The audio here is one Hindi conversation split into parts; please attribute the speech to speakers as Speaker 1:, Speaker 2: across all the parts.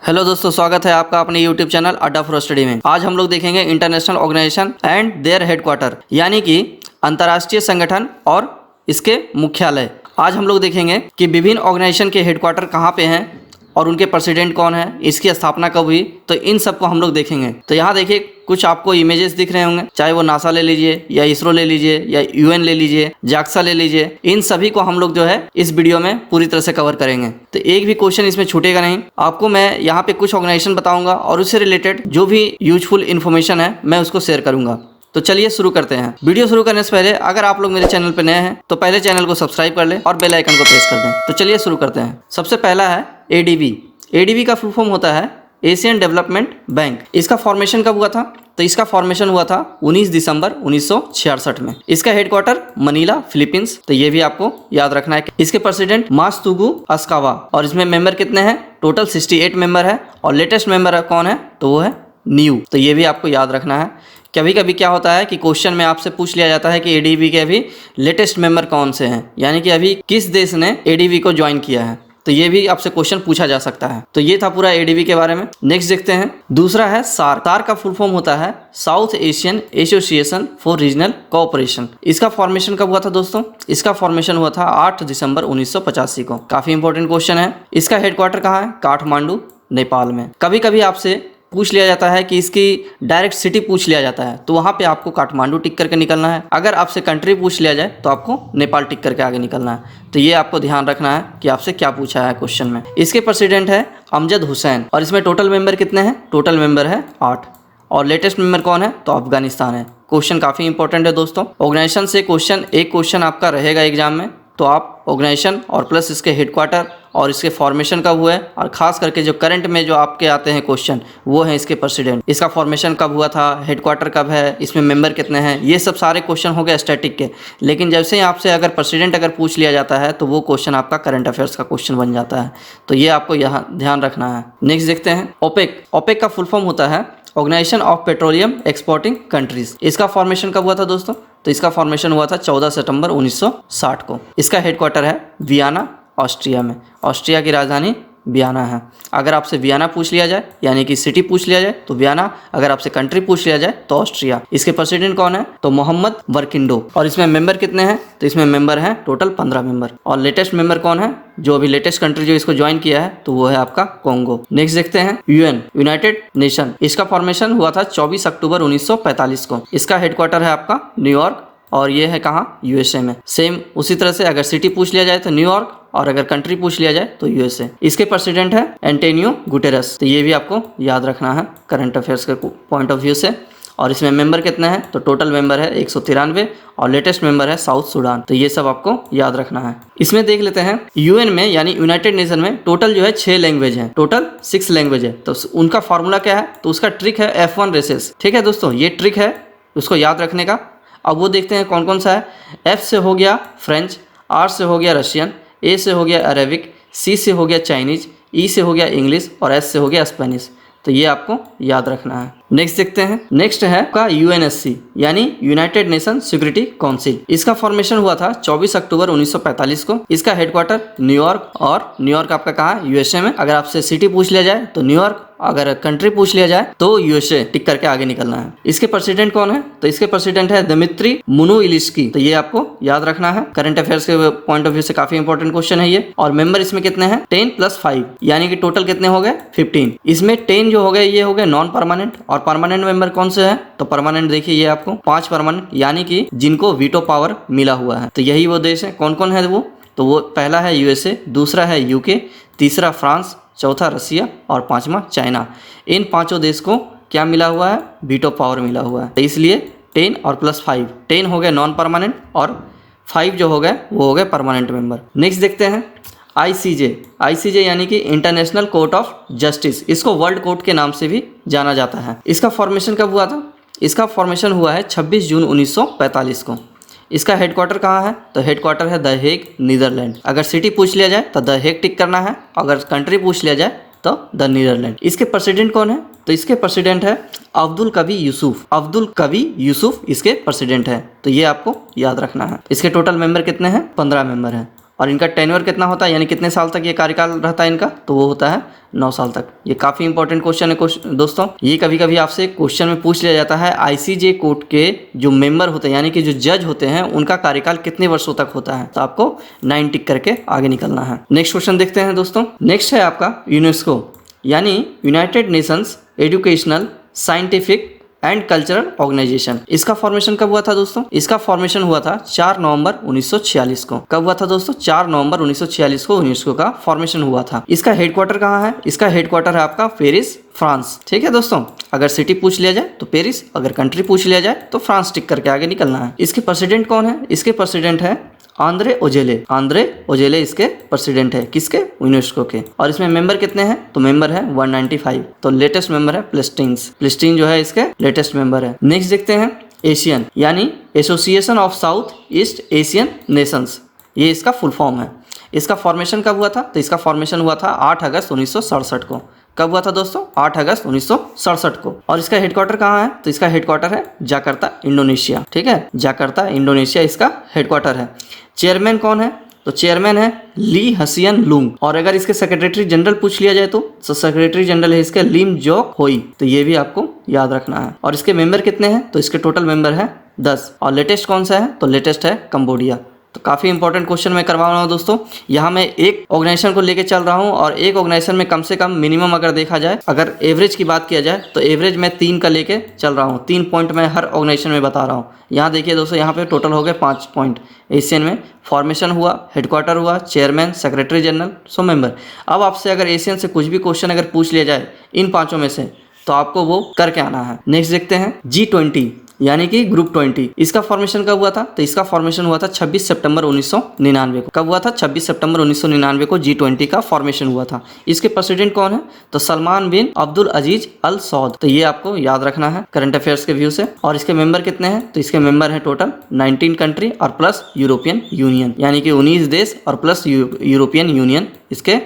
Speaker 1: हेलो दोस्तों, स्वागत है आपका अपने YouTube channel Adda for study में। आज हम लोग देखेंगे international organisation and their headquarter, यानी कि अंतर्राष्ट्रीय संगठन और इसके मुख्यालय। आज हम लोग देखेंगे कि विभिन्न ऑर्गेनाइजेशन के हेडक्वार्टर कहाँ पे हैं और उनके प्रेसिडेंट कौन है, इसकी स्थापना कब हुई, तो इन सब को हम लोग देखेंगे। तो यहाँ देखिए कुछ आपको इमेजेस दिख रहे होंगे, चाहे वो नासा ले लीजिए या इसरो ले लीजिए या यूएन ले लीजिए, जाक्सा ले लीजिए। इन सभी को हम लोग जो है इस वीडियो में पूरी तरह से कवर करेंगे, तो एक भी क्वेश्चन इसमें छूटेगा नहीं। आपको मैं यहाँ पे कुछ ऑर्गेनाइजेशन बताऊंगा और उससे रिलेटेड जो भी यूजफुल इन्फॉर्मेशन है मैं उसको शेयर करूंगा। तो चलिए शुरू करते हैं। वीडियो शुरू करने से पहले अगर आप लोग मेरे चैनल पर नए हैं तो पहले चैनल को सब्सक्राइब कर लें और बेल आइकन को प्रेस कर दें। तो चलिए शुरू करते हैं। सबसे पहला है एडीबी। एडीबी का फुल फॉर्म होता है एशियन डेवलपमेंट बैंक। इसका फॉर्मेशन कब हुआ था? तो इसका फॉर्मेशन हुआ था 19 दिसंबर 1966 में। इसका हेडक्वार्टर मनीला, फिलीपींस। तो ये भी आपको याद रखना है। इसके प्रेसिडेंट मात्सुगु असाकावा। और इसमें मेंबर कितने हैं? टोटल 68 मेंबर है। और लेटेस्ट मेंबर कौन है? तो वो है न्यू। तो ये भी आपको याद रखना है। कभी कभी क्या होता है कि क्वेश्चन में आपसे पूछ लिया जाता है कि एडीबी के अभी लेटेस्ट मेंबर कौन से हैं, यानी कि अभी किस देश ने एडीबी को ज्वाइन किया है। तो ये भी आपसे क्वेश्चन पूछा जा सकता है। तो ये था पूरा एडीबी के बारे में। नेक्स्ट देखते हैं। दूसरा है सार्क। सार्क का फुल फॉर्म होता है south Asian association for regional cooperation. इसका फॉर्मेशन कब हुआ था दोस्तों? इसका फॉर्मेशन हुआ था 8 दिसंबर 1985 को। काफी इंपॉर्टेंट क्वेश्चन है। इसका हेडक्वार्टर कहाँ है? काठमांडू, नेपाल में। कभी कभी आपसे पूछ लिया जाता है कि इसकी डायरेक्ट सिटी पूछ लिया जाता है, तो वहाँ पे आपको काठमांडू टिक करके निकलना है। अगर आपसे कंट्री पूछ लिया जाए तो आपको नेपाल टिक करके आगे निकलना है। तो ये आपको ध्यान रखना है कि आपसे क्या पूछा है क्वेश्चन में। इसके प्रेसिडेंट है अमजद हुसैन। और इसमें टोटल मेंबर कितने हैं? टोटल मेंबर है 8। और लेटेस्ट मेंबर कौन है? तो अफगानिस्तान है। क्वेश्चन काफ़ी इंपॉर्टेंट है दोस्तों। ऑर्गेनाइजेशन से एक क्वेश्चन आपका रहेगा एग्जाम में, तो आप ऑर्गेनाइजेशन और प्लस इसके हेडक्वार्टर और इसके फॉर्मेशन कब हुआ है, और खास करके जो करंट में जो आपके आते हैं क्वेश्चन वो है इसके प्रेसिडेंट। इसका फॉर्मेशन कब हुआ था, हेडक्वार्टर कब है, इसमें मेंबर कितने हैं, ये सब सारे क्वेश्चन हो गए स्टैटिक के। लेकिन जैसे ही आपसे अगर प्रेसिडेंट अगर पूछ लिया जाता है तो वो क्वेश्चन आपका करंट अफेयर्स का क्वेश्चन बन जाता है। तो ये आपको यहाँ ध्यान रखना है। नेक्स्ट देखते हैं ओपेक। ओपेक का फुल फॉर्म होता है organisation of petroleum exporting countries. इसका फॉर्मेशन कब हुआ था दोस्तों? तो इसका फॉर्मेशन हुआ था 14 सितंबर 1960 को। इसका हेडक्वार्टर है वियना, ऑस्ट्रिया में। ऑस्ट्रिया की राजधानी वियना है। अगर आपसे वियना पूछ लिया जाए यानी कि सिटी पूछ लिया जाए तो वियना, अगर आपसे कंट्री पूछ लिया जाए तो ऑस्ट्रिया। इसके प्रेसिडेंट कौन है? तो मोहम्मद वर्किंडो। और इसमें मेंबर कितने हैं? तो इसमें मेंबर हैं टोटल 15 मेंबर। और लेटेस्ट मेंबर कौन है? जो अभी लेटेस्ट कंट्री जो इसको ज्वाइन किया है तो वो है आपका कोंगो। नेक्स्ट देखते हैं यूएन, यूनाइटेड नेशन। इसका फॉर्मेशन हुआ था 24 अक्टूबर 1945 को। इसका हेडक्वार्टर है आपका न्यूयॉर्क, और ये है कहाँ? यूएसए में। सेम उसी तरह से अगर सिटी पूछ लिया जाए तो न्यूयॉर्क, और अगर कंट्री पूछ लिया जाए तो यूएसए। इसके प्रेसिडेंट है एंटोनियो गुटेरेस। तो ये भी आपको याद रखना है करंट अफेयर्स के पॉइंट ऑफ व्यू से। और इसमें मेंबर कितने हैं? तो टोटल मेंबर है 193 और लेटेस्ट मेंबर है साउथ सूडान। तो ये सब आपको याद रखना है। इसमें देख लेते हैं यूएन में यानी यूनाइटेड नेशन में टोटल जो है 6 लैंग्वेज हैं, टोटल 6 लैंग्वेज है। तो उनका फॉर्मूला क्या है? तो उसका ट्रिक है F1 रेसेस। ठीक है दोस्तों, ये ट्रिक है उसको याद रखने का। अब वो देखते हैं कौन कौन सा है। F से हो गया फ्रेंच, R से हो गया रशियन, A से हो गया अरेबिक, C से हो गया चाइनीज, E से हो गया इंग्लिश और S से हो गया स्पेनिश। तो ये आपको याद रखना है। नेक्स्ट देखते हैं। नेक्स्ट है का यूएनएससी यानी यूनाइटेड नेशन सिक्योरिटी काउंसिल। इसका फॉर्मेशन हुआ था 24 अक्टूबर 1945 को। इसका हेडक्वार्टर न्यूयॉर्क, और न्यूयॉर्क आपका कहाँ? यूएसए में। अगर आपसे सिटी पूछ लिया जाए तो न्यूयॉर्क, अगर कंट्री पूछ लिया जाए तो यूएसए टिक करके आगे निकलना है। इसके प्रेसिडेंट कौन है? तो इसके प्रेसिडेंट है दिमित्री मुनुइलिस्की। तो ये आपको याद रखना है। करंट अफेयर्स के पॉइंट ऑफ व्यू से काफी इंपॉर्टेंट क्वेश्चन है ये। और मेंबर इसमें कितने हैं? 10 + 5 यानी कि टोटल कितने हो गए? 15। इसमें 10 जो हो गए ये हो गए नॉन परमानेंट, और परमानेंट मेंबर कौन से हैं? तो परमानेंट देखिए ये आपको 5 परमानेंट, यानी कि जिनको वीटो पावर मिला हुआ है। तो यही वो देश है। कौन कौन है वो? तो वो पहला है यूएसए, दूसरा है यूके, तीसरा फ्रांस, चौथा रसिया और पांचवा चाइना। इन पांचों देश को क्या मिला हुआ है? वीटो पावर मिला हुआ है। तो इसलिए 10 और +5, 10 हो गए नॉन परमानेंट और 5 जो हो गए वो हो गए परमानेंट मेंबर। नेक्स्ट देखते हैं आईसीजे। आईसीजे यानी कि इंटरनेशनल कोर्ट ऑफ जस्टिस। इसको वर्ल्ड कोर्ट के नाम से भी जाना जाता है। इसका फॉर्मेशन कब हुआ था? इसका फॉर्मेशन हुआ है 26 जून 1945 को। इसका हेडक्वार्टर कहाँ है? तो हेडक्वार्टर है द हेग, नीदरलैंड। अगर सिटी पूछ लिया जाए तो द हेग टिक करना है, अगर कंट्री पूछ लिया जाए तो द नीदरलैंड। इसके प्रेसिडेंट कौन है? तो इसके प्रेसिडेंट है अब्दुल कवी यूसुफ। अब्दुल कवी यूसुफ इसके प्रेसिडेंट है। तो ये आपको याद रखना है। इसके टोटल मेंबर कितने हैं? 15 मेंबर हैं। और इनका टेन्योर कितना होता है, यानी कितने साल तक ये कार्यकाल रहता है इनका, तो वो होता है 9 साल तक। ये काफ़ी इंपॉर्टेंट क्वेश्चन है दोस्तों। ये कभी कभी आपसे क्वेश्चन में पूछ लिया जाता है, आईसीजे कोर्ट के जो मेंबर होते हैं यानी कि जो जज होते हैं उनका कार्यकाल कितने वर्षों तक होता है, तो आपको 9 टिक करके आगे निकलना है। नेक्स्ट क्वेश्चन देखते हैं दोस्तों। नेक्स्ट है आपका यूनेस्को यानी United Nations educational scientific and cultural organisation. इसका फॉर्मेशन कब हुआ था दोस्तों? इसका फॉर्मेशन हुआ था 4 नवंबर 1946 को। कब हुआ था दोस्तों? 4 नवंबर 1946 को यूनेस्को का फॉर्मेशन हुआ था। इसका हेडक्वार्टर कहाँ है? इसका हेडक्वार्टर है आपका पेरिस, फ्रांस। ठीक है दोस्तों, अगर सिटी पूछ लिया जाए तो पेरिस, अगर कंट्री पूछ लिया जाए तो फ्रांस टिक करके आगे निकलना है। इसके प्रेसिडेंट कौन है? इसके प्रेसिडेंट है आंद्रे ओजेले। आंद्रे ओजेले इसके प्रेसिडेंट है, किसके? यूनेस्को के। और इसमें मेंबर कितने हैं? तो मेंबर है 195। तो लेटेस्ट मेंबर है प्लेस्टीन जो है इसके लेटेस्ट मेंबर है। नेक्स्ट देखते हैं एशियन यानी association of south east Asian Nations. ये इसका फुल फॉर्म है। इसका फॉर्मेशन कब हुआ था? तो इसका फॉर्मेशन हुआ था 8 अगस्त 1967 को। कब हुआ था दोस्तों? 8 अगस्त 1967 को। और इसका हेडक्वार्टर कहाँ है? तो इसका हेडक्वार्टर है जाकार्ता, इंडोनेशिया। ठीक है, जाकार्ता, इंडोनेशिया इसका हेडक्वार्टर है। चेयरमैन कौन है? तो चेयरमैन है ली हसियन लुंग। और अगर इसके सेक्रेटरी जनरल पूछ लिया जाए तो सेक्रेटरी जनरल है इसके लिम जोक होई। तो ये भी आपको याद रखना है। और इसके मेंबर कितने हैं? तो इसके टोटल मेंबर है 10। और लेटेस्ट कौन सा है? तो लेटेस्ट है कंबोडिया। तो काफ़ी इंपॉर्टेंट क्वेश्चन मैं करवा रहा हूँ दोस्तों। यहाँ मैं एक ऑर्गेनाइजेशन को लेके चल रहा हूँ और एक ऑर्गेनाइजेशन में कम से कम मिनिमम अगर देखा जाए, अगर एवरेज की बात किया जाए तो एवरेज मैं 3 का लेके चल रहा हूँ। 3 पॉइंट मैं हर ऑर्गेनाइजेशन में बता रहा हूँ। यहाँ देखिए दोस्तों, यहाँ पे टोटल हो गए 5 पॉइंट। एशियन में फॉर्मेशन हुआ, हेडक्वार्टर हुआ, चेयरमैन, सेक्रेटरी जनरल, सो मेंबर। अब आपसे अगर एशियन से कुछ भी क्वेश्चन अगर पूछ लिया जाए इन 5 में से, तो आपको वो करके आना है। नेक्स्ट देखते हैं G20 यानी कि ग्रुप 20। इसका फॉर्मेशन कब हुआ था? तो इसका फॉर्मेशन हुआ था 26 सितंबर 1999 को। कब हुआ था? 26 सितंबर 1999 को G20 का फॉर्मेशन हुआ था। इसके प्रेसिडेंट कौन है? तो सलमान बिन अब्दुल अजीज अल सौद। तो ये आपको याद रखना है करंट अफेयर्स के व्यू से। और इसके मेंबर कितने हैं? तो इसके मेंबर है टोटल 19 कंट्री और प्लस यूरोपियन यूनियन, यानी कि 19 देश और प्लस यूरोपियन यूनियन इसके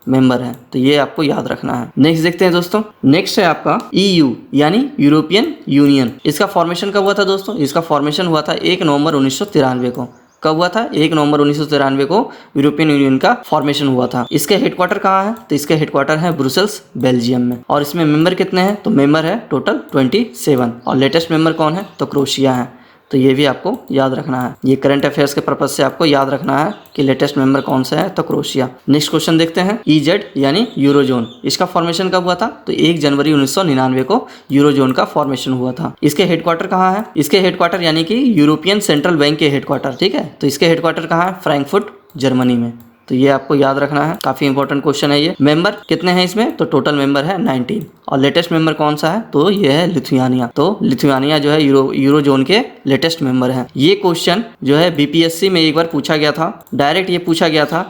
Speaker 1: मेंबर है। तो ये आपको याद रखना है। नेक्स्ट देखते हैं दोस्तों। नेक्स्ट है आपका EU यानी यूरोपियन यूनियन। इसका फॉर्मेशन कब हुआ था दोस्तों? इसका फॉर्मेशन हुआ था 1 नवंबर 1993 को। कब हुआ था? 1 नवंबर 1993 को यूरोपियन यूनियन का फॉर्मेशन हुआ था। इसके हेडक्वार्टर कहाँ है? तो इसके हेडक्वार्टर है ब्रुसेल्स, बेल्जियम में। और इसमें मेंबर कितने हैं? तो मेंबर है टोटल 27। और लेटेस्ट मेंबर कौन है? तो क्रोएशिया है। तो ये भी आपको याद रखना है। ये करंट अफेयर्स के पर्पज से आपको याद रखना है कि लेटेस्ट मेंबर कौन सा है, तो क्रोएशिया। नेक्स्ट क्वेश्चन देखते हैं EZ यानी यूरोजोन। इसका फॉर्मेशन कब हुआ था? तो 1 जनवरी 1999 को यूरोजोन का फॉर्मेशन हुआ था। इसके हेडक्वार्टर कहाँ है? इसके हेडक्वार्टर यानी कि यूरोपियन सेंट्रल बैंक के हेडक्वार्टर। ठीक है, तो इसके हेडक्वार्टर कहाँ है? फ्रैंकफर्ट, जर्मनी में। तो ये आपको याद रखना है, काफी इंपॉर्टेंट क्वेश्चन है ये। मेंबर कितने हैं इसमें? तो टोटल मेंबर है 19। और लेटेस्ट मेंबर कौन सा है? तो ये है लिथुआनिया। तो लिथुआनिया जो है यूरोजोन के लेटेस्ट मेंबर है। ये क्वेश्चन जो है BPSC में एक बार पूछा गया था। डायरेक्ट ये पूछा गया था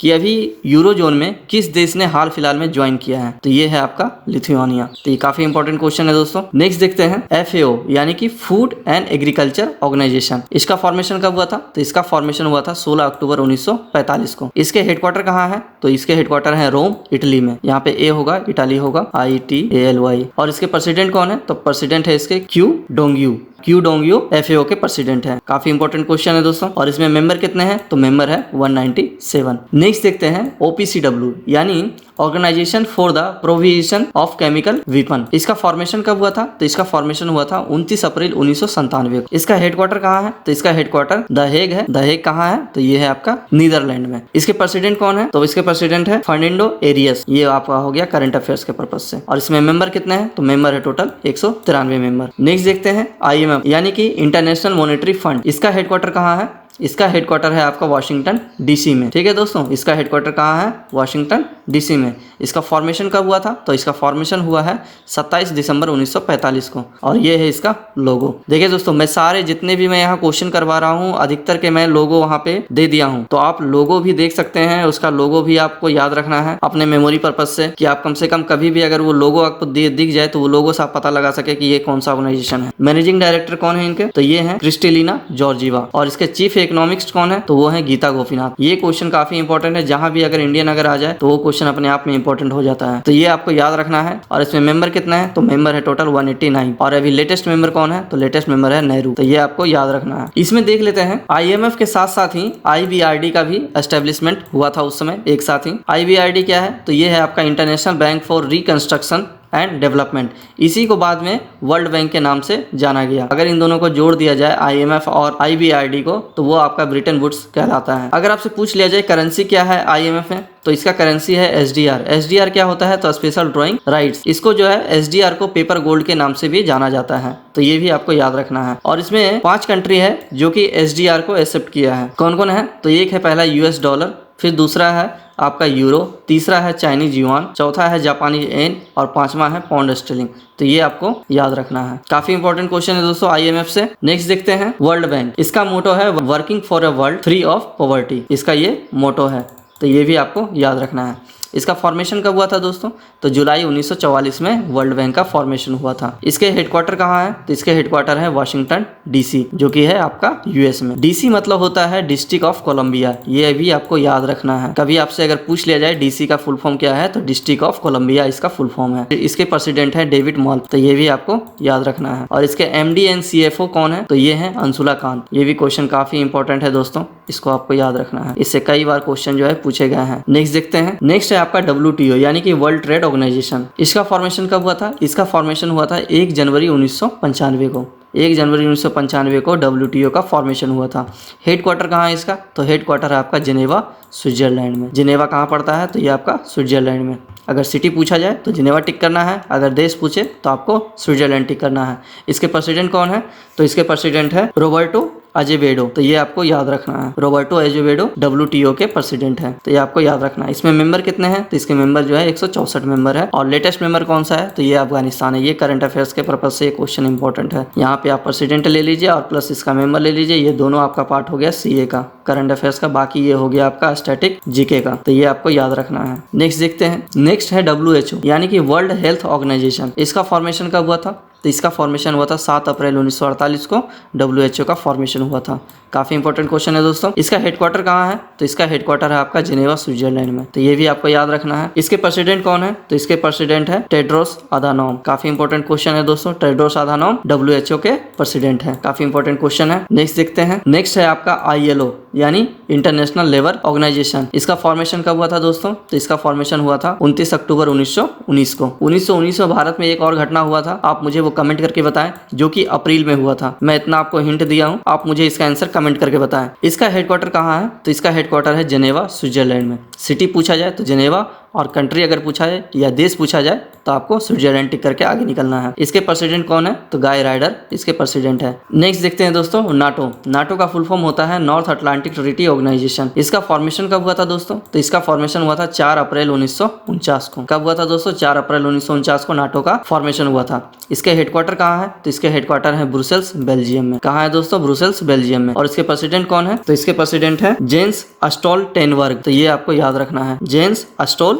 Speaker 1: कि अभी यूरोजोन में किस देश ने हाल फिलहाल में ज्वाइन किया है? तो ये है आपका लिथुआनिया। तो ये काफी इंपॉर्टेंट क्वेश्चन है दोस्तों। नेक्स्ट देखते हैं FAO यानी कि फूड एंड एग्रीकल्चर ऑर्गेनाइजेशन। इसका फॉर्मेशन कब हुआ था? तो इसका फॉर्मेशन हुआ था 16 अक्टूबर 1945 को। इसके हेडक्वार्टर कहाँ है? तो इसके हेडक्वार्टर है रोम, इटली में। यहाँ पे A होगा, इटाली होगा, ITALY। और इसके प्रेसिडेंट कौन है? तो प्रेसिडेंट है इसके क्यू डोंगियो FAO के प्रेसिडेंट है। काफी इंपॉर्टेंट क्वेश्चन है दोस्तों। और इसमें मेंबर कितने हैं? तो मेंबर है 197। नेक्स्ट देखते हैं OPCW यानी organisation for the provision of chemical weapon. इसका फॉर्मेशन कब हुआ था? तो इसका फॉर्मेशन हुआ था 29 अप्रैल 1997 को। इसका हेडक्वार्टर कहाँ है? तो इसका हेडक्वार्टर द हेग है। द हेग कहाँ है? तो ये है आपका नीदरलैंड में। इसके प्रेसिडेंट कौन है? तो इसके प्रेसिडेंट है फर्नांडो एरियस। ये आपका हो गया करंट अफेयर्स के पर्पज से। और इसमें मेंबर कितने हैं? तो मेंबर है टोटल 193 मेंबर। नेक्स्ट देखते हैं IMF यानी कि इंटरनेशनल मॉनेटरी फंड। इसका हेडक्वार्टर कहाँ है? इसका हेडक्वार्टर है आपका वाशिंगटन DC में। ठीक है दोस्तों, इसका हेडक्वार्टर कहाँ है? वाशिंगटन DC में। इसका फॉर्मेशन कब हुआ था? तो इसका फॉर्मेशन हुआ है 27 दिसंबर 1945 को। और ये है इसका लोगो। देखिए दोस्तों, मैं सारे जितने भी मैं यहाँ क्वेश्चन करवा रहा हूँ अधिकतर के मैं लोगो वहाँ पे दे दिया हूँ। तो आप लोगो भी देख सकते हैं, उसका लोगो भी आपको याद रखना है अपने मेमोरी पर्पज से, कि आप कम से कम कभी भी अगर वो लोगो आपको दिख जाए तो वो लोगो से आप पता लगा सके कि ये कौन सा ऑर्गेनाइजेशन है। मैनेजिंग डायरेक्टर कौन है इनके? तो ये है क्रिस्टेलिना जॉर्जीवा। और इसके चीफ इकोनॉमिक्स कौन है? तो वो है गीता गोपीनाथ। ये क्वेश्चन काफी इंपॉर्टेंट है, जहां भी अगर इंडियन अगर आ जाए तो वो क्वेश्चन क्वेश्चन अपने आप में इंपॉर्टेंट हो जाता है। तो ये आपको याद रखना है। और इसमें मेंबर कितना है, तो मेंबर है टोटल 189। और अभी लेटेस्ट मेंबर कौन है, तो लेटेस्ट मेंबर है नेहरू। तो ये आपको याद रखना है। इसमें देख लेते हैं IMF के साथ साथ ही IBRD का भी एस्टेब्लिशमेंट हुआ था उस समय एक साथ ही। IBRD क्या है, तो ये है आपका international bank for reconstruction and development. इसी को बाद में वर्ल्ड बैंक के नाम से जाना गया। अगर इन दोनों को जोड़ दिया जाए IMF और IBRD को, तो वो आपका ब्रिटेन वुड्स कहलाता है। अगर आपसे पूछ लिया जाए करेंसी क्या है IMF में, तो इसका करेंसी है SDR। SDR क्या होता है, तो स्पेशल ड्राइंग राइट्स। इसको जो है SDR को पेपर गोल्ड के नाम से भी जाना जाता है। तो ये भी आपको याद रखना है। और इसमें 5 कंट्री है जो कि SDR को एक्सेप्ट किया है। कौन कौन है, तो एक है पहला US डॉलर, फिर दूसरा है आपका यूरो, तीसरा है चाइनीज युआन, चौथा है जापानी येन और पांचवा है पाउंड स्टर्लिंग। तो ये आपको याद रखना है। काफी इंपॉर्टेंट क्वेश्चन है दोस्तों IMF से। नेक्स्ट देखते हैं वर्ल्ड बैंक। इसका मोटो है working for a world free of poverty. इसका ये मोटो है। तो ये भी आपको याद रखना है। इसका फॉर्मेशन कब हुआ था दोस्तों, तो जुलाई 1944 में वर्ल्ड बैंक का फॉर्मेशन हुआ था। इसके हेडक्वार्टर कहाँ है, तो इसके हेडक्वार्टर है वाशिंगटन DC, जो कि है आपका US में। DC मतलब होता है डिस्ट्रिक्ट ऑफ कोलंबिया। ये भी आपको याद रखना है। कभी आपसे अगर पूछ लिया जाए DC का फुल फॉर्म क्या है, तो डिस्ट्रिक्ट ऑफ कोलंबिया इसका फुल फॉर्म है। इसके प्रेसिडेंट है डेविड मॉल। तो ये भी आपको याद रखना है। और इसके MD एंड CFO कौन है, तो ये है अंशुला कांत। ये भी क्वेश्चन काफी इंपॉर्टेंट है दोस्तों, इसको आपको याद रखना है। इससे कई बार क्वेश्चन जो है पूछे गए हैं। नेक्स्ट देखते हैं। नेक्स्ट है आपका WTO यानी कि वर्ल्ड ट्रेड ऑर्गेनाइजेशन। इसका फॉर्मेशन कब हुआ था, इसका फॉर्मेशन हुआ था 1 जनवरी 1995 को। 1 जनवरी 1995 को WTO का फॉर्मेशन हुआ था। हेडक्वार्टर कहाँ है इसका, तो हेडक्वार्टर है आपका जिनेवा स्विट्जरलैंड में। जिनेवा कहाँ पड़ता है, तो ये आपका स्विट्जरलैंड में। अगर सिटी पूछा जाए तो जिनेवा टिक करना है, अगर देश पूछे तो आपको स्विट्जरलैंड टिक करना है। इसके प्रेसिडेंट कौन है, तो इसके प्रेसिडेंट है रॉबर्टो अजेवेडो। तो ये आपको याद रखना है। रॉबर्टो अजेवेडो WTO के प्रेसिडेंट है। तो ये आपको याद रखना है। इसमें मेंबर कितने हैं, तो इसके मेंबर जो है 164 मेंबर है। और लेटेस्ट मेंबर कौन सा है, तो ये अफगानिस्तान है। ये करंट अफेयर्स के पर्पज से ये क्वेश्चन इंपॉर्टेंट है। यहाँ पे आप प्रेसिडेंट ले लीजिए और प्लस इसका मेंबर ले लीजिए। ये दोनों आपका पार्ट हो गया CA का, करंट अफेयर्स का। बाकी ये हो गया आपका स्टैटिक GK का। तो ये आपको याद रखना है। नेक्स्ट देखते हैं। नेक्स्ट है WHO यानी कि वर्ल्ड हेल्थ ऑर्गेनाइजेशन। इसका फॉर्मेशन कब हुआ था, तो इसका फॉर्मेशन हुआ था 7 अप्रैल 1948 को। WHO का फॉर्मेशन हुआ था। काफी इंपॉर्टेंट क्वेश्चन है दोस्तों। इसका हेडक्वार्टर कहाँ है, तो इसका हेडक्वार्टर है आपका जिनेवा स्विट्जरलैंड में। तो ये भी आपको याद रखना है। इसके प्रेसिडेंट कौन है, तो इसके प्रेसिडेंट है टेड्रोस अधानोम। काफी इंपॉर्टेंट क्वेश्चन है दोस्तों। टेड्रोस अधानोम WHO के प्रेसिडेंट है। काफी इंपॉर्टेंट क्वेश्चन है। नेक्स्ट देखते हैं। नेक्स्ट है आपका ILO यानी इंटरनेशनल लेबर ऑर्गेनाइजेशन। इसका फॉर्मेशन कब हुआ था दोस्तों, तो इसका फॉर्मेशन हुआ था 29 अक्टूबर 1919 को। 1919 में भारत में एक और घटना हुआ था, आप मुझे वो कमेंट करके बताएं, जो कि अप्रैल में हुआ था। मैं इतना आपको हिंट दिया हूं, आप मुझे इसका आंसर कमेंट करके बताएं। इसका हेडक्वार्टर कहाँ है, तो इसका हेडक्वार्टर है जिनेवा स्विट्जरलैंड में। सिटी पूछा जाए तो जिनेवा, और कंट्री अगर पूछा जाए या देश पूछा जाए तो आपको स्विट्जरलैंड टिक करके आगे निकलना है। इसके प्रेसिडेंट कौन है, तो गाय राइडर इसके प्रेसिडेंट है। नेक्स्ट देखते हैं दोस्तों नाटो। नाटो का फुल फॉर्म होता है नॉर्थ अटलांटिक ट्रीटी ऑर्गेनाइजेशन। इसका फॉर्मेशन कब हुआ था दोस्तों, तो इसका फॉर्मेशन हुआ था 4 अप्रैल 1949 को। कब हुआ था दोस्तों, 4 अप्रैल 1949 को नाटो का फॉर्मेशन हुआ था। इसके हेडक्वार्टर कहाँ है, तो इसके हेडक्वार्टर है ब्रुसेल्स बेल्जियम में। कहाँ है दोस्तों, ब्रुसेल्स बेल्जियम में। और इसके प्रेसिडेंट कौन है, तो इसके प्रेसिडेंट है जेन्स स्टोल्टेनबर्ग। तो ये आपको याद रखना है, जेन्स स्टोल्टेनबर्ग।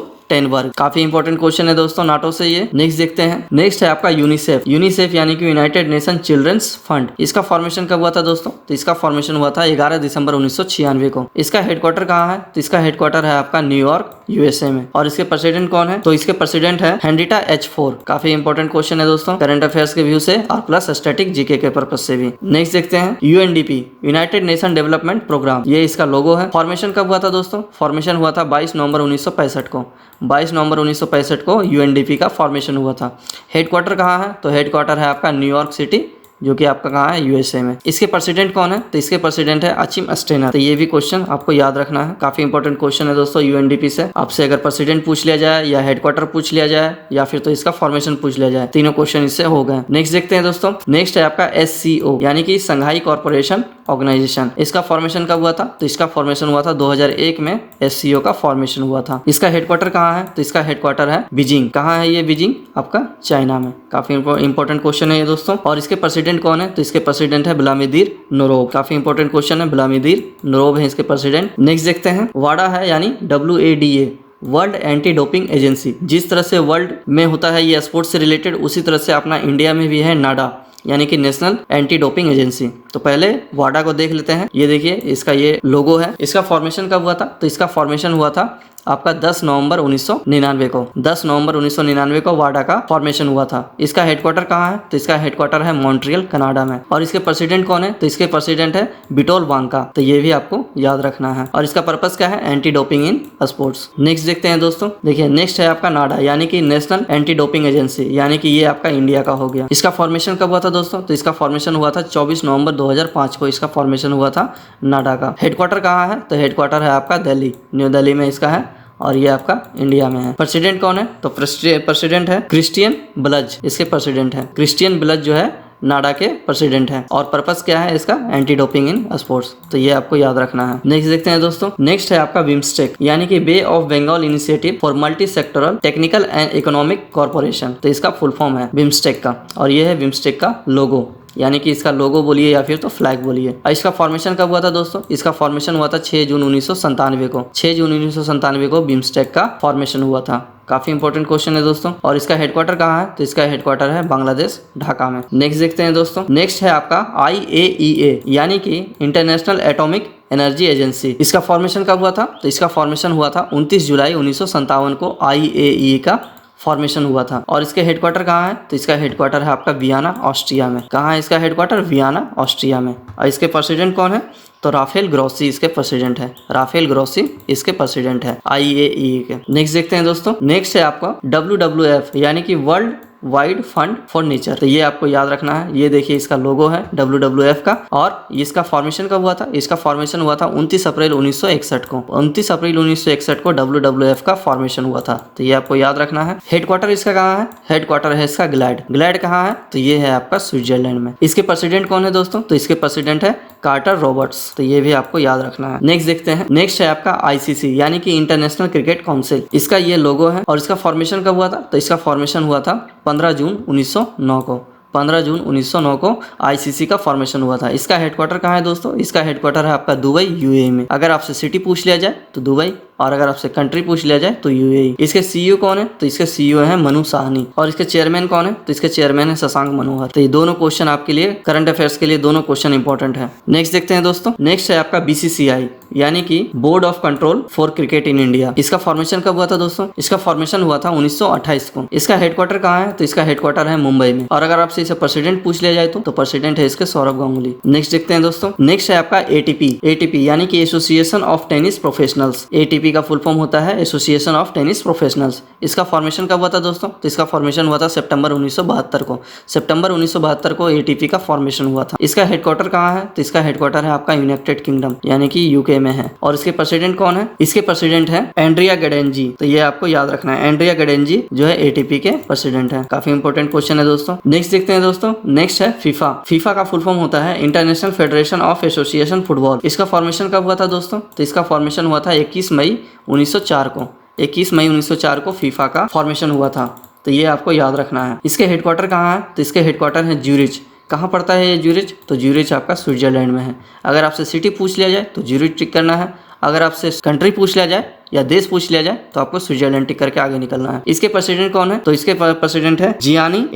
Speaker 1: काफी इंपॉर्टेंट क्वेश्चन है दोस्तों नाटो से ये। नेक्स्ट देखते हैं। नेक्स्ट है आपका यूनिसेफ। यूनिसेफ यानी कि यूनाइटेड नेशन चिल्ड्रंस फंड। इसका फॉर्मेशन कब हुआ था दोस्तों, तो इसका फॉर्मेशन हुआ था 11 दिसंबर 1996 को। इसका हेडक्वार्टर कहाँ है, तो इसका हेडक्वार्टर है आपका न्यूयॉर्क USA में। और इसके प्रेसिडेंट कौन है, तो इसके प्रेसिडेंट है हेनरिटा H4। काफी इंपॉर्टेंट क्वेश्चन है दोस्तों, करंट अफेयर्स के व्यू से और प्लस स्टैटिक GK के पर्पज से भी। नेक्स्ट देखते हैं UNDP United Nation development programme. ये इसका लोगो है। फॉर्मेशन कब हुआ था दोस्तों, फॉर्मेशन हुआ था 22 नवंबर 1965 को। 22 नवंबर 1965 को UNDP का फॉर्मेशन हुआ था। हेडक्वार्टर कहाँ है, तो हेडक्वार्टर है आपका न्यूयॉर्क सिटी, जो कि आपका कहाँ है USA में। इसके प्रेसिडेंट कौन है, तो इसके प्रेसिडेंट है अचिम स्टेनर। तो ये भी क्वेश्चन आपको याद रखना है। काफी इंपॉर्टेंट क्वेश्चन है दोस्तों UNDP से। आपसे अगर प्रेसिडेंट पूछ लिया जाए या हेडक्वार्टर पूछ लिया जाए या फिर तो इसका फॉर्मेशन पूछ लिया जाए, तीनों क्वेश्चन इससे हो गए। नेक्स्ट देखते हैं दोस्तों। नेक्स्ट है आपका SCO यानी कि संघाई कॉर्पोरेशन ऑर्गेनाइजेशन। इसका फॉर्मेशन कब हुआ था, तो इसका फॉर्मेशन हुआ था 2001 में। SCO का फॉर्मेशन हुआ था। इसका हेडक्वार्टर कहाँ है, तो इसका हेडक्वार्टर है बीजिंग। कहाँ है ये बीजिंग, आपका चाइना में। काफी इंपॉर्टेंट क्वेश्चन है ये दोस्तों। और इसके प्रेसिडेंट कौन है, तो इसके प्रेसिडेंट है व्लादिमीर नोरोव। काफी इंपॉर्टेंट क्वेश्चन है, व्लादिमीर नोरोव है इसके प्रेसिडेंट। नेक्स्ट देखते हैं। वाडा है यानी WADA world anti doping agency. जिस तरह से वर्ल्ड में होता है ये स्पोर्ट्स से रिलेटेड, उसी तरह से अपना इंडिया में भी है नाडा यानी कि नेशनल एंटी डोपिंग एजेंसी। तो पहले वाडा को देख लेते हैं। ये देखिए इसका ये लोगो है। इसका फॉर्मेशन कब हुआ था, तो इसका फॉर्मेशन हुआ था आपका 10 नवंबर 1999 को 10 नवंबर 1999 को वाडा का फॉर्मेशन हुआ था। इसका हेडक्वार्टर कहाँ है? तो इसका हेडक्वार्टर है मॉन्ट्रियल कनाडा में। और इसके प्रेसिडेंट कौन है? तो इसके प्रेसिडेंट है बिटोल वांका। तो ये भी आपको याद रखना है। और इसका पर्पस क्या है? Anti doping in sports. Next देखते हैं दोस्तों। देखिए नेक्स्ट है आपका नाडा यानी कि नेशनल एंटी डोपिंग एजेंसी, यानी कि ये आपका इंडिया का हो गया। इसका फॉर्मेशन कब हुआ था दोस्तों? तो इसका फॉर्मेशन हुआ था 24 नवंबर 2005 को इसका फॉर्मेशन हुआ था नाडा का। हेडक्वार्टर कहाँ है? तो हेडक्वार्टर है आपका दिल्ली, न्यू दिल्ली में इसका है और ये आपका इंडिया में है। प्रेसिडेंट कौन है? तो प्रेसिडेंट है क्रिस्टियन ब्लज, इसके प्रेसिडेंट है। क्रिस्टियन ब्लज जो है नाडा के प्रेसिडेंट है। और पर्पस क्या है इसका? Anti doping in sports. तो ये आपको याद रखना है। नेक्स्ट देखते हैं दोस्तों। नेक्स्ट है आपका बिम्स्टेक यानी कि bay of Bengal initiative for multi sectoral technical and economic corporation. तो इसका फुल फॉर्म है बिम्स्टेक का। और ये है बिम्स्टेक का लोगो, यानी कि इसका लोगो बोलिए या फिर तो फ्लैग बोलिए। इसका फॉर्मेशन कब हुआ था दोस्तों? इसका फॉर्मेशन हुआ था 6 जून 1997 को। 6 जून 1997 को बिम्स्टेक का फॉर्मेशन हुआ था। काफी इंपॉर्टेंट क्वेश्चन है दोस्तों। और इसका हेडक्वार्टर कहाँ है? तो इसका हेडक्वार्टर है बांग्लादेश ढाका में। नेक्स्ट देखते हैं दोस्तों। नेक्स्ट है आपका IAEA यानी कि इंटरनेशनल एटॉमिक एनर्जी एजेंसी। इसका फॉर्मेशन कब हुआ था? तो इसका फॉर्मेशन हुआ था 29 जुलाई 1957 को IAEA का फॉर्मेशन हुआ था। और इसके हेडक्वार्टर कहाँ है? तो इसका हेडक्वार्टर है आपका वियना ऑस्ट्रिया में। कहाँ है इसका हेडक्वार्टर? वियना ऑस्ट्रिया में। और इसके प्रेसिडेंट कौन है? तो राफेल ग्रोसी इसके प्रेसिडेंट है। राफेल ग्रोसी इसके प्रेसिडेंट है IAEA के। नेक्स्ट देखते हैं दोस्तों। नेक्स्ट है आपका WWF यानी कि world wide fund for nature. तो ये आपको याद रखना है। ये देखिए इसका लोगो है WWF का। और इसका फॉर्मेशन कब हुआ था? इसका फॉर्मेशन हुआ था 29 अप्रैल 1961 को। 29 अप्रैल 1961 को WWF का फॉर्मेशन हुआ था। तो ये आपको याद रखना है। हेडक्वार्टर इसका कहाँ है? हेडक्वार्टर है इसका ग्लैड। ग्लैड कहाँ है? तो ये है आपका स्विट्जरलैंड में। इसके प्रेसिडेंट कौन है दोस्तों? तो इसके प्रेसिडेंट है कार्टर रॉबर्ट्स। तो ये भी आपको याद रखना है। नेक्स्ट देखते हैं। नेक्स्ट है आपका ICC यानी कि इंटरनेशनल क्रिकेट काउंसिल। इसका ये लोगो है। और इसका फॉर्मेशन कब हुआ था? तो इसका फॉर्मेशन हुआ था 15 जून 1909 को। 15 जून 1909 को ICC का फॉर्मेशन हुआ था। इसका हेडक्वार्टर कहाँ है दोस्तों? इसका हेडक्वार्टर है आपका दुबई UAE में। अगर आपसे सिटी पूछ लिया जाए तो दुबई, और अगर आपसे कंट्री पूछ लिया जाए तो UAE। इसके CEO कौन है? तो इसके CEO है मनु साहनी। और इसके चेयरमैन कौन है? तो इसके चेयरमैन है शशांक मनोहर। तो ये दोनों क्वेश्चन आपके लिए करंट अफेयर्स के लिए दोनों क्वेश्चन इंपॉर्टेंट है। नेक्स्ट देखते हैं दोस्तों। नेक्स्ट है आपका BCCI यानी कि board of control for cricket in India. इसका फॉर्मेशन कब हुआ था दोस्तों? इसका फॉर्मेशन हुआ था 1928 को। इसका हेडक्वार्टर कहाँ है? तो इसका हेडक्वार्टर है मुंबई में। और अगर आपसे इसे प्रेसिडेंट पूछ लिया जाए तो प्रेसिडेंट है इसके सौरभ गांगुली। नेक्स्ट देखते हैं दोस्तों। नेक्स्ट है आपका ATP यानी कि association of tennis professionals. ATP का फुल फॉर्म होता है एसोसिएशन ऑफ टेनिस प्रोफेशनल्स। इसका फॉर्मेशन कब हुआ था दोस्तों? तो इसका फॉर्मेशन हुआ था सितंबर 1972 को। सितंबर 1972 को ATP का फॉर्मेशन हुआ था। इसका हेडक्वार्टर कहाँ है? तो इसका हेडक्वार्टर है आपका यूनाइटेड किंगडम यानी कि UK में है। और इसके प्रेसिडेंट कौन है? इसके प्रेसिडेंट है एंड्रिया गडेंजी। तो ये आपको याद रखना है। एंड्रिया गडेंजी जो है ATP के प्रेसिडेंट है। काफी इंपॉर्टेंट क्वेश्चन है दोस्तों। नेक्स्ट देखते हैं दोस्तों। नेक्स्ट है FIFA का फुल फॉर्म होता है international federation of association football. इसका फॉर्मेशन कब हुआ था दोस्तों? तो इसका फॉर्मेशन हुआ था 21 मई 1904 को। 21 मई 1904 को FIFA का फॉर्मेशन हुआ था। तो ये आपको याद रखना है। इसके हेडक्वार्टर कहाँ है? तो इसके हेडक्वार्टर है ज्यूरिच। कहाँ पड़ता है ये ज्यूरिच? तो ज्यूरिच आपका स्विट्जरलैंड में है। अगर आपसे सिटी पूछ लिया जाए तो ज्यूरिच टिक करना है। अगर आपसे कंट्री पूछ लिया जाए या देश पूछ लिया जाए तो आपको स्विट्जरलैंड टिक करके आगे निकलना है। इसके प्रेसिडेंट कौन है? तो इसके प्रेसिडेंट है जियानी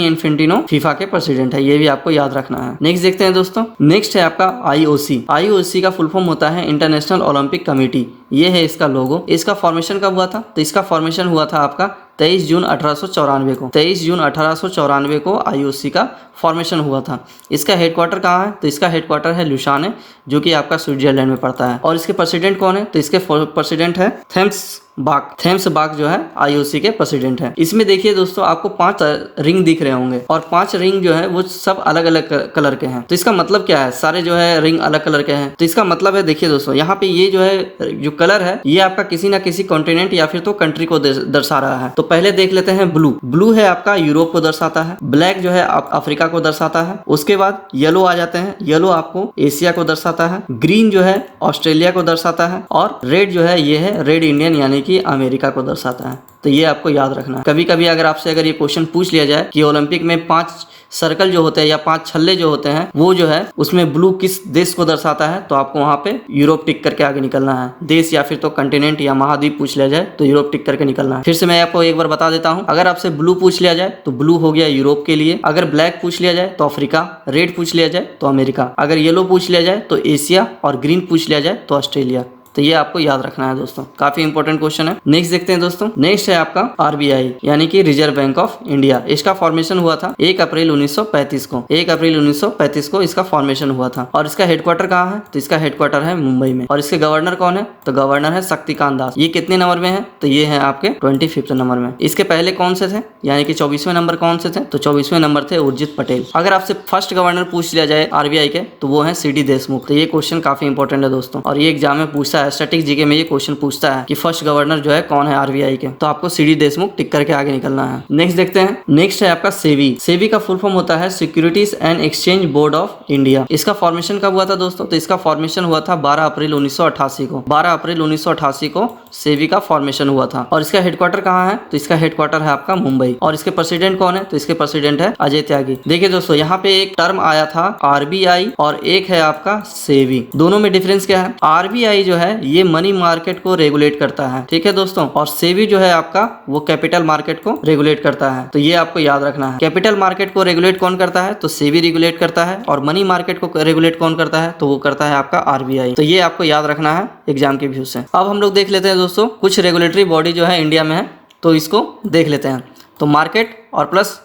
Speaker 1: इन्फेंटिनो FIFA के प्रेसिडेंट है। ये भी आपको याद रखना है। नेक्स्ट देखते हैं दोस्तों। नेक्स्ट है आपका IOC का फुल फॉर्म होता है इंटरनेशनल ओलंपिक कमेटी। ये है इसका लोगो। इसका फॉर्मेशन कब हुआ था? तो इसका फॉर्मेशन हुआ था आपका 23 जून 1894 को। 23 जून 1894 को IOC का फॉर्मेशन हुआ था। इसका हेडक्वार्टर कहाँ है? तो इसका हेडक्वार्टर है लुसाने जो कि आपका स्विट्जरलैंड में पड़ता है। और इसके प्रेसिडेंट कौन है? तो इसके प्रेसिडेंट है थेम्स बाक जो है IOC के प्रेसिडेंट है। इसमें देखिए दोस्तों आपको 5 रिंग दिख रहे होंगे और 5 रिंग जो है वो सब अलग अलग कलर के हैं। तो इसका मतलब क्या है? सारे जो है रिंग अलग कलर के हैं। तो इसका मतलब है देखिए दोस्तों यहाँ पे ये जो है जो कलर है ये आपका किसी ना किसी कॉन्टिनेंट या फिर तो कंट्री को दर्शा रहा है। तो पहले देख लेते हैं ब्लू है आपका यूरोप को दर्शाता है। ब्लैक जो है अफ्रीका को दर्शाता है। उसके बाद येलो आ जाते हैं। येलो आपको एशिया को दर्शाता है। ग्रीन जो है ऑस्ट्रेलिया को दर्शाता है। और रेड जो है ये है रेड इंडियन यानी कि अमेरिका को दर्शाता है। तो ये आपको याद रखना है। कभी कभी अगर आपसे ये क्वेश्चन पूछ लिया जाए कि ओलंपिक में 5 सर्कल जो होते हैं या 5 छल्ले जो होते हैं वो जो है उसमें ब्लू किस देश को दर्शाता है तो आपको वहां पे यूरोप टिक करके आगे निकलना है। देश या फिर तो कंटिनेंट या महाद्वीप पूछ लिया जाए तो यूरोप टिक करके निकलना है। फिर से मैं आपको एक बार बता देता हूं। अगर आपसे ब्लू पूछ लिया जाए तो ब्लू हो गया यूरोप के लिए। अगर ब्लैक पूछ लिया जाए तो अफ्रीका। रेड पूछ लिया जाए तो अमेरिका। अगर येलो पूछ लिया जाए तो एशिया। और ग्रीन पूछ लिया जाए तो ऑस्ट्रेलिया। तो ये आपको याद रखना है दोस्तों, काफी इंपॉर्टेंट क्वेश्चन है। नेक्स्ट देखते हैं दोस्तों, नेक्स्ट है आपका आरबीआई यानी कि रिजर्व बैंक ऑफ इंडिया। इसका फॉर्मेशन हुआ था 1 अप्रैल 1935 को। 1 अप्रैल 1935 को इसका फॉर्मेशन हुआ था। और इसका हेडक्वार्टर कहाँ है? तो इसका हेडक्वार्टर है मुंबई में। और इसके गवर्नर कौन है? तो गवर्नर है शक्तिकांत दास। ये कितने नंबर में है? तो ये है आपके 25वें नंबर में। इसके पहले कौन से थे, यानी कि 24वें नंबर कौन से थे? तो 24वें नंबर थे उर्जित पटेल। अगर आपसे फर्स्ट गवर्नर पूछ लिया जाए आरबीआई के तो वो है सीडी देशमुख। तो ये क्वेश्चन काफी इंपॉर्टेंट है दोस्तों, और ये एग्जाम में पूछता है, स्टैटिक जीके में ये क्वेश्चन पूछता है कि फर्स्ट गवर्नर जो है कौन है आरबीआई के। तो आपको सीडी देशमुख टिक करके आगे निकलना है। नेक्स्ट देखते हैं, नेक्स्ट है आपका सेबी। सेबी का फुल फॉर्म होता है securities and exchange board of India. इसका फॉर्मेशन कब हुआ था दोस्तों? तो इसका फॉर्मेशन हुआ था 12 अप्रैल 1988 को। 12 अप्रैल 1988 को सेबी का फॉर्मेशन हुआ था। और इसका हेडक्वार्टर कहाँ है? तो इसका हेडक्वार्टर है आपका मुंबई। और इसके प्रेसिडेंट कौन है? तो इसके प्रेसिडेंट है अजय त्यागी। देखिए दोस्तों, यहाँ पे एक टर्म आया था आरबीआई और एक है आपका सेबी। दोनों में डिफरेंस क्या है? आरबीआई जो है ये मनी मार्केट को रेगुलेट करता है, ठीक है दोस्तों, और सेबी जो है आपका वो कैपिटल मार्केट को रेगुलेट करता है। तो ये आपको याद रखना है। कैपिटल मार्केट को रेगुलेट कौन करता है? तो सेबी रेगुलेट करता है। और मनी मार्केट को रेगुलेट कौन करता है? तो वो करता है आपका आरबीआई। तो ये आपको याद रखना है एग्जाम के व्यू से। अब हम लोग देख लेते हैं दोस्तों कुछ रेगुलेटरी बॉडी जो है इंडिया में है, तो इसको देख लेते हैं। तो मार्केट और प्लस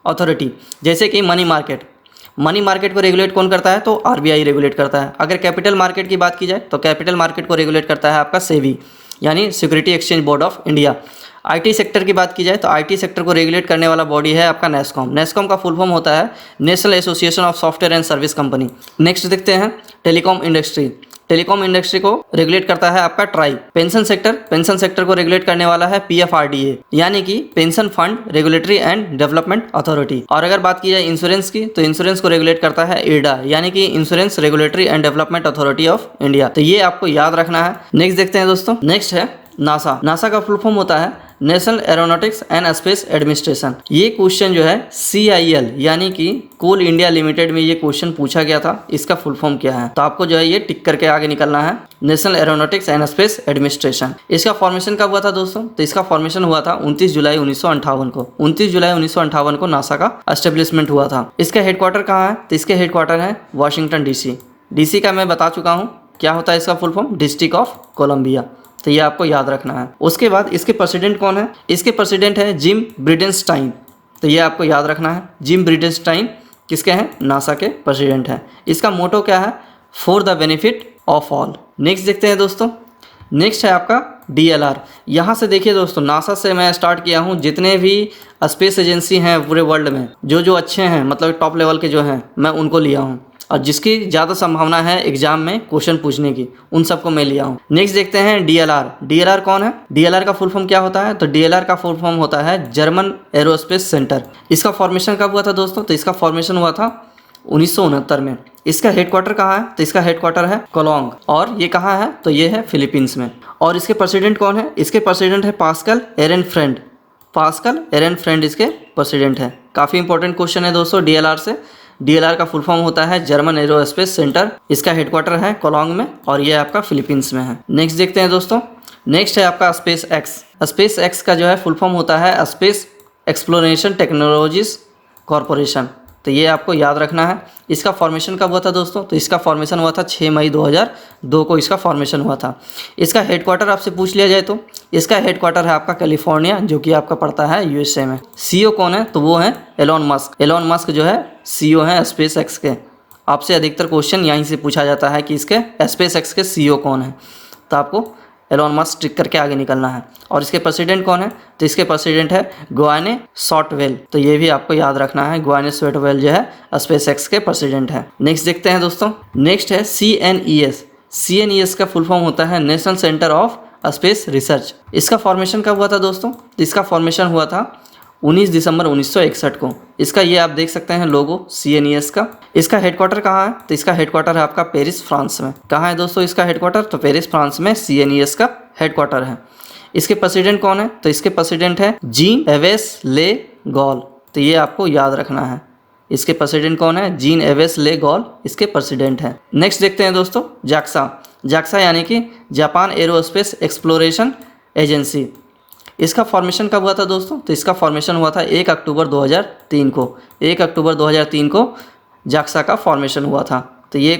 Speaker 1: अथॉरिटी, जैसे कि मनी मार्केट। मनी मार्केट को रेगुलेट कौन करता है? तो आरबीआई रेगुलेट करता है। अगर कैपिटल मार्केट की बात की जाए तो कैपिटल मार्केट को रेगुलेट करता है आपका सेबी यानी security exchange board of India. IT sector की बात की जाए तो आईटी सेक्टर को रेगुलेट करने वाला बॉडी है आपका नेस्कॉम। नेस्कॉम का फुल फॉर्म होता है national association of software and service company. Next देखते हैं टेलीकॉम इंडस्ट्री। टेलीकॉम इंडस्ट्री को रेगुलेट करता है आपका ट्राई। पेंशन सेक्टर को रेगुलेट करने वाला है पीएफआरडीए यानी कि pension fund regulatory and development authority. और अगर बात की जाए इंश्योरेंस की तो इंश्योरेंस को रेगुलेट करता है इरडा यानी कि insurance regulatory and development authority of India. तो ये आपको याद रखना है। नेक्स्ट देखते हैं दोस्तों, नेक्स्ट है नासा। नासा का फुल फॉर्म होता है national aeronautics and space administration. ये क्वेश्चन जो है CIL यानी कि कोल इंडिया लिमिटेड में ये क्वेश्चन पूछा गया था। इसका फुल फॉर्म क्या है? तो आपको जो है ये टिक करके आगे निकलना है, national aeronautics and space administration. इसका फॉर्मेशन कब हुआ था दोस्तों? तो इसका फॉर्मेशन हुआ था 29 जुलाई 1958 को। 29 जुलाई 1958 को नासा का एस्टेब्लिशमेंट हुआ था। इसका हेडक्वार्टर कहाँ है? तो इसके हेडक्वार्टर है वाशिंगटन DC। DC का मैं बता चुका हूँ क्या होता है इसका full form, district of Columbia. तो ये आपको याद रखना है। उसके बाद इसके प्रेसिडेंट कौन है? इसके प्रेसिडेंट है जिम ब्रिडेनस्टाइन। तो ये आपको याद रखना है। जिम ब्रिडेनस्टाइन किसके हैं? नासा के प्रेसिडेंट हैं। इसका मोटो क्या है? For the benefit of all. Next देखते हैं दोस्तों, नेक्स्ट है आपका DLR। यहाँ से देखिए दोस्तों, नासा से मैं स्टार्ट किया हूँ। जितने भी स्पेस एजेंसी हैं पूरे वर्ल्ड में जो अच्छे हैं, मतलब टॉप लेवल के जो हैं, मैं उनको लिया हूँ। और जिसकी ज़्यादा संभावना है एग्जाम में क्वेश्चन पूछने की, उन सबको मैं लिया हूँ। नेक्स्ट देखते हैं DLR। DLR कौन है? DLR का फुल फॉर्म क्या होता है? तो DLR का फुल फॉर्म होता है जर्मन एरोस्पेस सेंटर। इसका फॉर्मेशन कब हुआ था दोस्तों? तो इसका फॉर्मेशन हुआ था 1969 में। इसका हेडक्वार्टर कहाँ है? तो इसका हेडक्वार्टर है कोलोंग। और ये कहाँ है? तो ये है फिलीपींस में। और इसके प्रेसिडेंट कौन है? इसके प्रेसिडेंट है पास्कल एरेनफ्रेंड। पास्कल एरेनफ्रेंड इसके प्रेसिडेंट है। काफ़ी इंपॉर्टेंट क्वेश्चन है दोस्तों DLR से। DLR का फुल फॉर्म होता है जर्मन एरोस्पेस सेंटर। इसका हेडक्वार्टर है कोलोंग में और ये आपका फिलीपींस में है। नेक्स्ट देखते हैं दोस्तों, नेक्स्ट है आपका स्पेस एक्स। स्पेस एक्स का जो है फुल फॉर्म होता है स्पेस एक्सप्लोरेशन टेक्नोलॉजीज कॉरपोरेशन। तो ये आपको याद रखना है। इसका फॉर्मेशन कब हुआ था दोस्तों? तो इसका फॉर्मेशन हुआ था 6 मई 2002 को इसका फॉर्मेशन हुआ था। इसका हेडक्वार्टर आपसे पूछ लिया जाए तो इसका हेडक्वार्टर है आपका कैलिफोर्निया, जो कि आपका पड़ता है USA में। CEO कौन है? तो वो है एलोन मस्क। एलोन मस्क जो है CEO है स्पेस एक्स के। आपसे अधिकतर क्वेश्चन यहीं से पूछा जाता है कि इसके स्पेस एक्स के CEO कौन है, तो आपको एलोन मस्क टिक करके आगे निकलना है। और इसके प्रेसिडेंट कौन है? तो इसके प्रेसिडेंट है ग्वाने शॉटवेल। तो ये भी आपको याद रखना है, ग्वाने शॉटवेल जो है स्पेस एक्स के प्रेसिडेंट है। नेक्स्ट देखते हैं दोस्तों, नेक्स्ट है CNES। CNES का फुल फॉर्म होता है national centre of space research. इसका फॉर्मेशन कब हुआ था दोस्तों? तो इसका फॉर्मेशन हुआ था 19 दिसंबर 1961 को। इसका ये आप देख सकते हैं लोगो CNES का। इसका हेडक्वार्टर कहाँ है? तो इसका हेडक्वार्टर है आपका पेरिस फ्रांस में। कहाँ है दोस्तों इसका हेडक्वार्टर? तो पेरिस फ्रांस में CNES का हेडक्वार्टर है। इसके प्रेसिडेंट कौन है? तो इसके प्रेसिडेंट है जीन एवेस ले गॉल। तो ये आपको याद रखना है। इसके प्रेसिडेंट कौन है? जीन एवेस ले गॉल इसके प्रेसिडेंट है। नेक्स्ट देखते हैं दोस्तों JAXA। JAXA यानी कि जापान एरोस्पेस एक्सप्लोरेशन एजेंसी। इसका फॉर्मेशन कब हुआ था दोस्तों? तो इसका फॉर्मेशन हुआ था 1 अक्टूबर 2003 को। 1 अक्टूबर 2003 को JAXA का फॉर्मेशन हुआ था। तो ये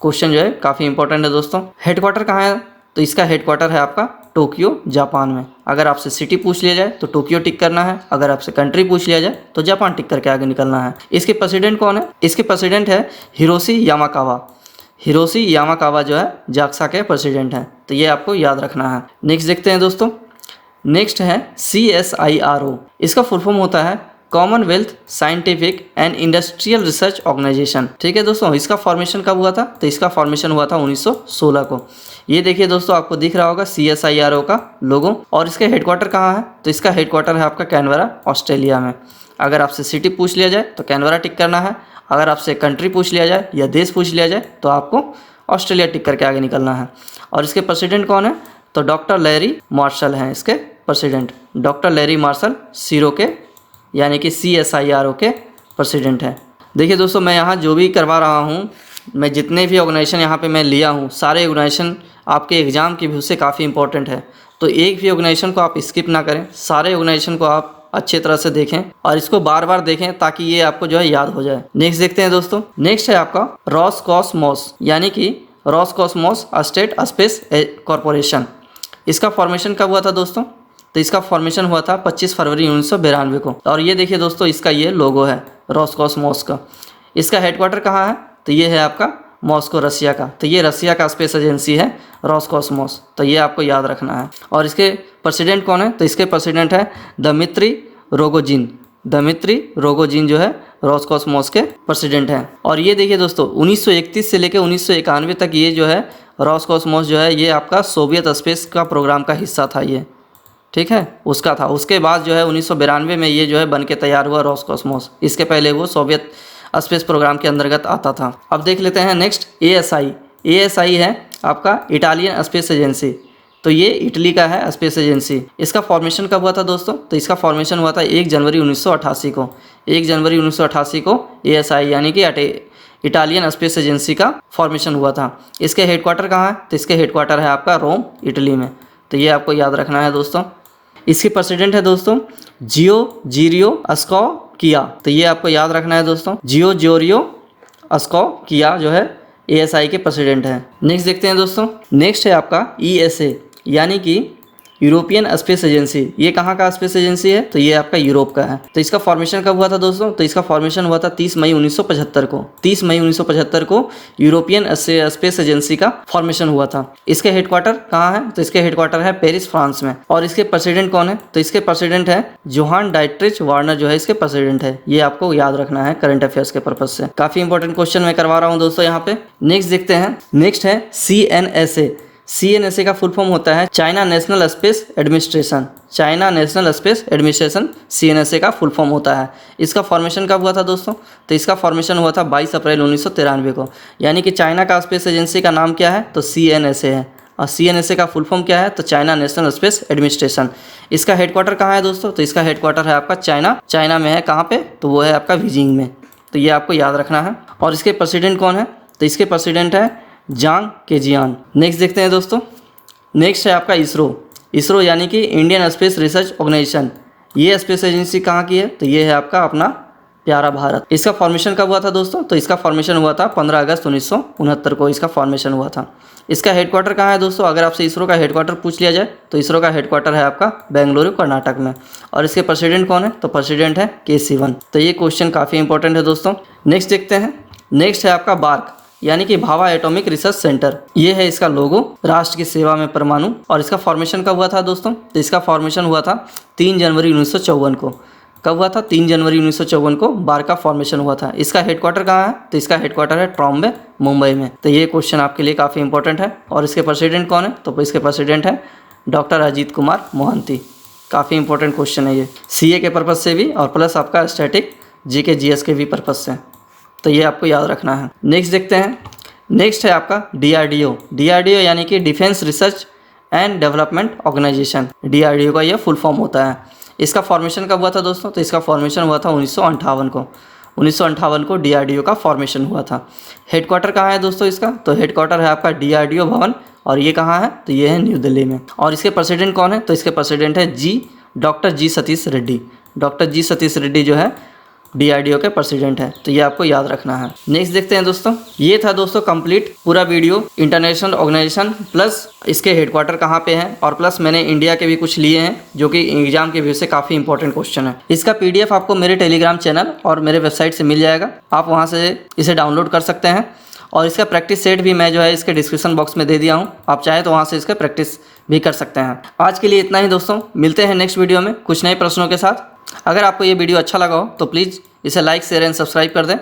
Speaker 1: क्वेश्चन जो है काफ़ी इंपॉर्टेंट है दोस्तों। हेडक्वार्टर कहाँ है तो इसका हेडक्वार्टर है आपका टोक्यो जापान में। अगर आपसे सिटी पूछ लिया जाए तो टोक्यो टिक करना है, अगर आपसे कंट्री पूछ लिया जाए तो जापान टिक करके आगे निकलना है। इसके प्रेसिडेंट कौन है? इसके प्रेसिडेंट है हिरोशी यामाकावा। हिरोशी यामाकावा जो है जाक्सा के प्रेसिडेंट हैं, तो ये आपको याद रखना है। नेक्स्ट देखते हैं दोस्तों, नेक्स्ट है CSIRO। इसका फुल फॉर्म होता है Commonwealth scientific and industrial research organisation. ठीक है दोस्तों, इसका फॉर्मेशन कब हुआ था? तो इसका फॉर्मेशन हुआ था 1916 को। ये देखिए दोस्तों, आपको दिख रहा होगा CSIRO का लोगो। और इसका हेडक्वार्टर कहाँ है? तो इसका हेडक्वार्टर है आपका कैनबरा, ऑस्ट्रेलिया में। अगर आपसे सिटी पूछ लिया जाए तो कैनबरा टिक करना है, अगर आपसे कंट्री पूछ लिया जाए या देश पूछ लिया जाए तो आपको ऑस्ट्रेलिया टिक करके आगे निकलना है। और इसके प्रेसिडेंट कौन है? तो डॉक्टर लैरी मार्शल हैं इसके president. Doctor Larry Marshall CSIRO के यानी कि CSIRO के प्रेसिडेंट हैं। देखिए दोस्तों, मैं यहाँ जो भी करवा रहा हूँ, मैं जितने भी ऑर्गेनाइजेशन यहाँ पे मैं लिया हूँ, सारे ऑर्गेनाइजेशन आपके एग्ज़ाम की व्यू से काफ़ी इंपॉर्टेंट है। तो एक भी ऑर्गेनाइजेशन को आप स्किप ना करें, सारे ऑर्गेनाइजेशन को आप अच्छी तरह से देखें और इसको बार बार देखें ताकि ये आपको जो है याद हो जाए। नेक्स्ट देखते हैं दोस्तों, नेक्स्ट है आपका रोसकॉसमोस यानी कि रोसकॉसमोस स्टेट स्पेस कॉरपोरेशन। इसका फॉर्मेशन कब हुआ था दोस्तों? तो इसका फॉर्मेशन हुआ था 25 फरवरी 1992 को। और ये देखिए दोस्तों, इसका ये लोगो है रोसकॉसमोस का। इसका हेडक्वार्टर कहाँ है? तो ये है आपका मॉस्को, रसिया का। तो ये रसिया का स्पेस एजेंसी है रोसकॉसमोस, तो ये आपको याद रखना है। और इसके प्रेसिडेंट कौन है? तो इसके प्रेसिडेंट है दमित्री रोगोजिन। दमित्री रोगोजिन जो है रोसकॉसमोस के प्रेसिडेंट हैं। और ये देखिए दोस्तों, 1931 से लेकर 1991 तक ये जो है रोसकॉसमोस जो है ये आपका सोवियत स्पेस का प्रोग्राम का हिस्सा था ये। ठीक है, उसका था। उसके बाद जो है 1992 में ये जो है बन के तैयार हुआ रोसकॉसमोस। इसके पहले वो सोवियत स्पेस प्रोग्राम के अंतर्गत आता था। अब देख लेते हैं नेक्स्ट ASI। ASI है आपका इटालियन स्पेस एजेंसी। तो ये इटली का है स्पेस एजेंसी। इसका फॉर्मेशन कब हुआ था दोस्तों? तो इसका फॉर्मेशन हुआ था 1 जनवरी 1988 को। 1 जनवरी 1988 को ASI यानी कि इटालियन स्पेस एजेंसी का फॉर्मेशन हुआ था। इसके हेडक्वार्टर कहाँ है? तो इसके हेडक्वार्टर है आपका रोम, इटली में। तो ये आपको याद रखना है दोस्तों। इसके प्रेसिडेंट है दोस्तों जियोजिरियो अस्कॉकिया। तो ये आपको याद रखना है दोस्तों, जियोजिरियो अस्कॉकिया जो है ASI के प्रेसिडेंट हैं। नेक्स्ट देखते हैं दोस्तों, नेक्स्ट है आपका ESA यानी कि यूरोपियन स्पेस एजेंसी। ये कहाँ का स्पेस एजेंसी है? तो ये आपका यूरोप का है। तो इसका फॉर्मेशन कब हुआ था दोस्तों? तो इसका फॉर्मेशन हुआ था 30 मई 1975 को। 30 मई 1975 को यूरोपियन स्पेस एजेंसी का फॉर्मेशन हुआ था। इसके हेडक्वार्टर कहाँ है? तो इसके हेडक्वार्टर है पेरिस, फ्रांस में। और इसके प्रेसिडेंट कौन है? तो इसके प्रेसिडेंट है जोहान डाइट्रिच वार्नर जो है इसके प्रेसिडेंट है। ये आपको याद रखना है करंट अफेयर्स के पर्पज से। काफी इंपॉर्टेंट क्वेश्चन मैं करवा रहा हूँ दोस्तों यहाँ पे। नेक्स्ट देखते हैं, नेक्स्ट है CNSA। CNSA का फुल फॉर्म होता है China national space administration. China national space administration CNSA का फुल फॉर्म होता है। इसका फॉर्मेशन कब हुआ था दोस्तों? तो इसका फॉर्मेशन हुआ था 22 अप्रैल 1993 को। यानी कि चाइना का स्पेस एजेंसी का नाम क्या है? तो CNSA है। और CNSA का फुल फॉर्म क्या है? तो चाइना नेशनल स्पेस एडमिनिस्ट्रेशन। इसका हेडक्वार्टर कहाँ है दोस्तों? तो इसका हेडक्वार्टर है आपका चाइना में है। कहाँ पे? तो वो है आपका बीजिंग में। तो ये आपको याद रखना है। और इसके प्रेसिडेंट कौन है? तो इसके प्रेसिडेंट है जांग केजियान। नेक्स्ट देखते हैं दोस्तों, नेक्स्ट है आपका इसरो यानी कि इंडियन स्पेस रिसर्च ऑर्गेनाइजेशन। ये स्पेस एजेंसी कहाँ की है? तो ये है आपका अपना प्यारा भारत। इसका फॉर्मेशन कब हुआ था दोस्तों? तो इसका फॉर्मेशन हुआ था 15 अगस्त 1969 को इसका फॉर्मेशन हुआ था। इसका हेडक्वार्टर कहाँ है दोस्तों? अगर आपसे इसरो का हेडक्वार्टर पूछ लिया जाए तो इसरो का हेडक्वार्टर है आपका बेंगलुरु, कर्नाटक में। और इसके प्रेसिडेंट कौन है? तो प्रेसिडेंट है K. Sivan। तो ये क्वेश्चन काफ़ी इंपॉर्टेंट है दोस्तों। नेक्स्ट देखते हैं, नेक्स्ट है आपका बार्क यानी कि भाभा एटॉमिक रिसर्च सेंटर। ये है इसका लोगो, राष्ट्र की सेवा में परमाणु। और इसका फॉर्मेशन कब हुआ था दोस्तों? तो इसका फॉर्मेशन हुआ था 3 जनवरी 1954 को। कब हुआ था? 3 जनवरी 1954 को बार का फॉर्मेशन हुआ था। इसका हेडक्वार्टर कहाँ है? तो इसका हेडक्वार्टर है ट्रॉम्बे, मुंबई में। तो ये क्वेश्चन आपके लिए काफ़ी इंपॉर्टेंट है। और इसके प्रेसिडेंट कौन है? तो इसके प्रेसिडेंट है डॉक्टर अजीत कुमार मोहंती। काफ़ी इंपॉर्टेंट क्वेश्चन है ये, CA के पर्पज़ से भी और प्लस आपका स्टैटिक GK GS के भी पर्पज़ से। तो ये आपको याद रखना है। नेक्स्ट देखते हैं, नेक्स्ट है आपका DRDO यानी कि defence research and development organisation. DRDO का ये फुल फॉर्म होता है। इसका फॉर्मेशन कब हुआ था दोस्तों? तो इसका फॉर्मेशन हुआ था 1958 को। 1958 को DRDO का फॉर्मेशन हुआ था। हेडक्वार्टर कहाँ है दोस्तों इसका? तो हेडक्वार्टर है आपका DRDO भवन। और ये कहाँ है? तो ये है न्यू दिल्ली में। और इसके प्रेसिडेंट कौन है? तो इसके प्रेसिडेंट है doctor G. Satish Reddy. Doctor G. Satish Reddy जो है DRDO के प्रेसिडेंट हैं, तो ये आपको याद रखना है। नेक्स्ट देखते हैं दोस्तों, ये था दोस्तों कंप्लीट पूरा वीडियो इंटरनेशनल ऑर्गेनाइजेशन प्लस इसके हेडक्वार्टर कहाँ पे हैं, और प्लस मैंने इंडिया के भी कुछ लिए हैं जो कि एग्जाम के व्यू से काफ़ी इंपॉर्टेंट क्वेश्चन है। इसका PDF आपको मेरे टेलीग्राम चैनल और मेरे वेबसाइट से मिल जाएगा, आप वहाँ से इसे डाउनलोड कर सकते हैं। और इसका प्रैक्टिस सेट भी मैं जो है इसके डिस्क्रिप्शन बॉक्स में दे दिया हूँ, आप चाहे तो वहाँ से इसका प्रैक्टिस भी कर सकते हैं। आज के लिए इतना ही दोस्तों, मिलते हैं नेक्स्ट वीडियो में कुछ नए प्रश्नों के साथ। अगर आपको ये वीडियो अच्छा लगा हो तो प्लीज़ इसे लाइक शेयर एंड सब्सक्राइब कर दें।